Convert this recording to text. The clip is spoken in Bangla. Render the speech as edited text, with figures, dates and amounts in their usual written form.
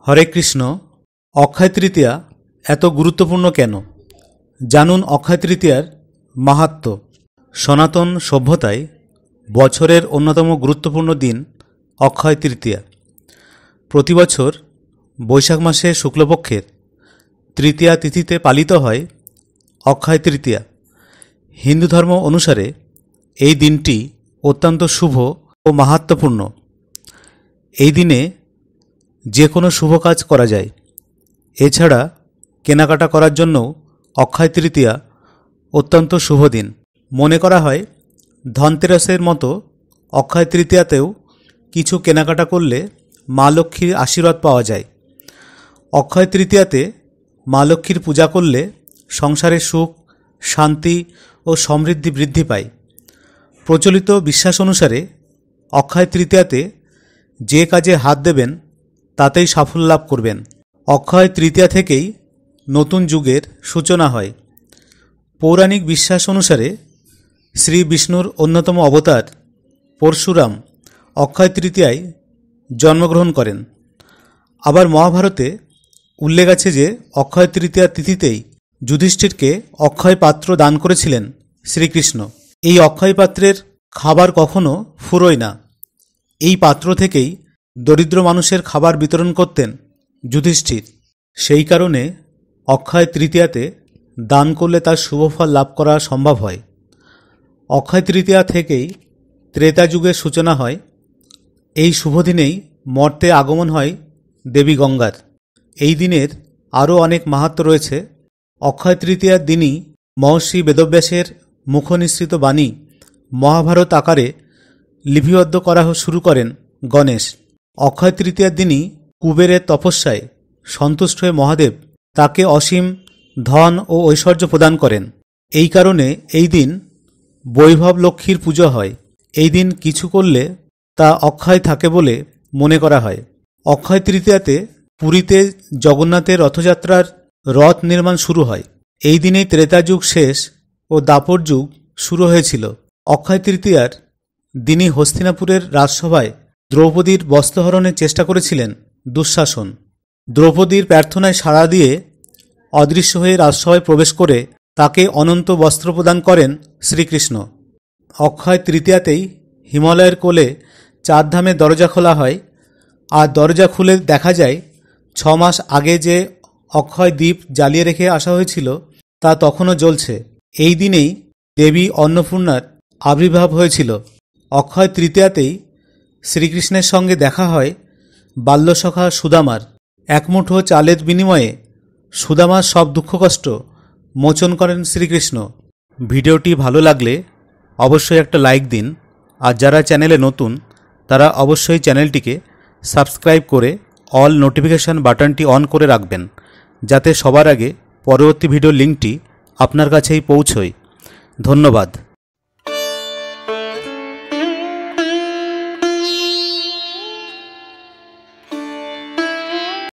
হরে কৃষ্ণ। অক্ষয় তৃতীয়া এত গুরুত্বপূর্ণ কেন? জানুন অক্ষয় তৃতীয়ার মাহাত্ম্য। সনাতন সভ্যতায় বছরের অন্যতম গুরুত্বপূর্ণ দিন অক্ষয় তৃতীয়া। প্রতি বছর বৈশাখ মাসে শুক্লপক্ষের তৃতীয়া তিথিতে পালিত হয় অক্ষয় তৃতীয়া। হিন্দু ধর্ম অনুসারে এই দিনটি অত্যন্ত শুভ ও মাহাত্ম্যপূর্ণ। এই দিনে যে কোনো শুভ কাজ করা যায়। এছাড়া কেনাকাটা করার জন্যও অক্ষয় তৃতীয়া অত্যন্ত শুভ দিন। মনে করা হয় ধনতেরাসের মতো অক্ষয় তৃতীয়াতেও কিছু কেনাকাটা করলে মা লক্ষ্মীর আশীর্বাদ পাওয়া যায়। অক্ষয় তৃতীয়াতে মা লক্ষ্মীর পূজা করলে সংসারে সুখ, শান্তি ও সমৃদ্ধি বৃদ্ধি পায়। প্রচলিত বিশ্বাস অনুসারে অক্ষয় তৃতীয়াতে যে কাজে হাত দেবেন তাতেই সাফল্য লাভ করবেন। অক্ষয় তৃতীয়া থেকেই নতুন যুগের সূচনা হয়। পৌরাণিক বিশ্বাস অনুসারে শ্রী বিষ্ণুর অন্যতম অবতার পরশুরাম অক্ষয় তৃতীয়ায় জন্মগ্রহণ করেন। আবার মহাভারতে উল্লেখ আছে যে অক্ষয় তৃতীয়া তিথিতেই যুধিষ্ঠিরকে অক্ষয় পাত্র দান করেছিলেন শ্রীকৃষ্ণ। এই অক্ষয় পাত্রের খাবার কখনো ফুরোয় না। এই পাত্র থেকেই দরিদ্র মানুষের খাবার বিতরণ করতেন যুধিষ্ঠির। সেই কারণে অক্ষয় তৃতীয়াতে দান করলে তার শুভফল লাভ করা সম্ভব হয়। অক্ষয় তৃতীয়া থেকেই ত্রেতা যুগের সূচনা হয়। এই শুভ দিনেই মর্তে আগমন হয় দেবী গঙ্গার। এই দিনের আরও অনেক মাহাত্ম্য রয়েছে। অক্ষয় তৃতীয়ার দিনই মহর্ষি বেদব্যাসের মুখনিসৃত বাণী মহাভারত আকারে লিপিবদ্ধ করা শুরু করেন গণেশ। অক্ষয় তৃতীয়ার দিনই কুবেরের তপস্যায় সন্তুষ্ট হয়ে মহাদেব তাকে অসীম ধন ও ঐশ্বর্য প্রদান করেন। এই কারণে এই দিন বৈভব লক্ষ্মীর পুজো হয়। এই দিন কিছু করলে তা অক্ষয় থাকে বলে মনে করা হয়। অক্ষয় তৃতীয়াতে পুরীতে জগন্নাথের রথযাত্রার রথ নির্মাণ শুরু হয়। এই দিনেই ত্রেতা যুগ শেষ ও দাপর যুগ শুরু হয়েছিল। অক্ষয় তৃতীয়ার দিনই হস্তিনাপুরের রাজসভায় দ্রৌপদীর বস্ত্রহরণের চেষ্টা করেছিলেন দুঃশাসন। দ্রৌপদীর প্রার্থনায় সাড়া দিয়ে অদৃশ্য হয়ে রাজসভায় প্রবেশ করে তাকে অনন্ত বস্ত্র প্রদান করেন শ্রীকৃষ্ণ। অক্ষয় তৃতীয়াতেই হিমালয়ের কোলে 4 ধামের দরজা খোলা হয়। আর দরজা খুলে দেখা যায় 6 মাস আগে যে অক্ষয় দ্বীপ জ্বালিয়ে রেখে আসা হয়েছিল তা তখনও জ্বলছে। এই দিনেই দেবী অন্নপূর্ণার আবির্ভাব হয়েছিল। অক্ষয় তৃতীয়াতেই শ্রীকৃষ্ণের সঙ্গে দেখা হয় বাল্যসখা সুদামার। এক মুঠো চালের বিনিময়ে সুদামার সব দুঃখ কষ্ট মোচন করেন শ্রীকৃষ্ণ। ভিডিওটি ভালো লাগলে অবশ্যই একটা লাইক দিন। আর যারা চ্যানেলে নতুন তারা অবশ্যই চ্যানেলটিকে সাবস্ক্রাইব করে অল নোটিফিকেশান বাটনটি অন করে রাখবেন, যাতে সবার আগে পরবর্তী ভিডিও লিঙ্কটি আপনার কাছেই পৌঁছয়। ধন্যবাদ।